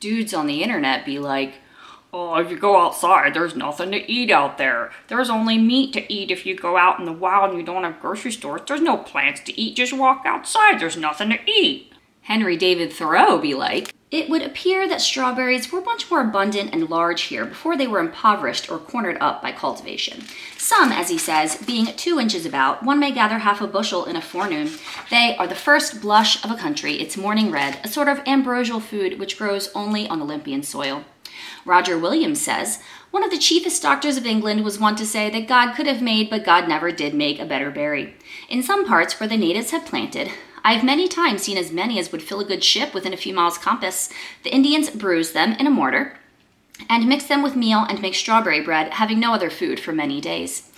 Dudes on the internet be like, oh, if you go outside, there's nothing to eat out there. There's only meat to eat if you go out in the wild and you don't have grocery stores. There's no plants to eat, just walk outside. There's nothing to eat. Henry David Thoreau be like, it would appear that strawberries were much more abundant and large here before they were impoverished or cornered up by cultivation. Some, as he says, being 2 inches about, one may gather half a bushel in a forenoon. They are the first blush of a country, its morning red, a sort of ambrosial food which grows only on Olympian soil. Roger Williams says, one of the chiefest doctors of England was wont to say that God could have made, but God never did make a better berry. In some parts where the natives had planted, I have many times seen as many as would fill a good ship within a few miles' compass. The Indians bruise them in a mortar and mix them with meal and make strawberry bread, having no other food for many days.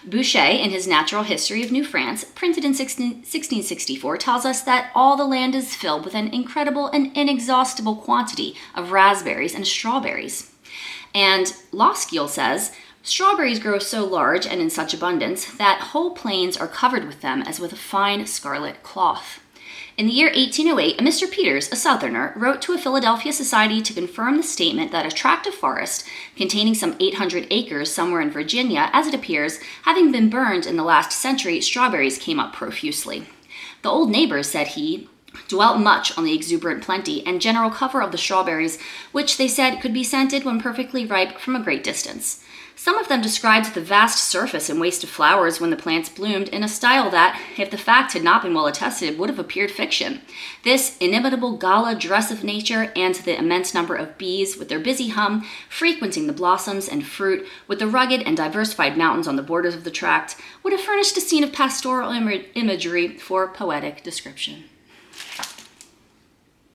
Boucher, in his Natural History of New France, printed in 1664, tells us that all the land is filled with an incredible and inexhaustible quantity of raspberries and strawberries. And Loskiel says, strawberries grow so large and in such abundance that whole plains are covered with them as with a fine scarlet cloth. In the year 1808, a Mr. Peters, a Southerner, wrote to a Philadelphia society to confirm the statement that a tract of forest, containing some 800 acres somewhere in Virginia, as it appears, having been burned in the last century, strawberries came up profusely. The old neighbors, said he, dwelt much on the exuberant plenty and general cover of the strawberries, which they said could be scented when perfectly ripe from a great distance. Some of them described the vast surface and waste of flowers when the plants bloomed in a style that, if the fact had not been well attested, would have appeared fiction. This inimitable gala dress of nature and the immense number of bees with their busy hum frequenting the blossoms and fruit, with the rugged and diversified mountains on the borders of the tract, would have furnished a scene of pastoral imagery for poetic description.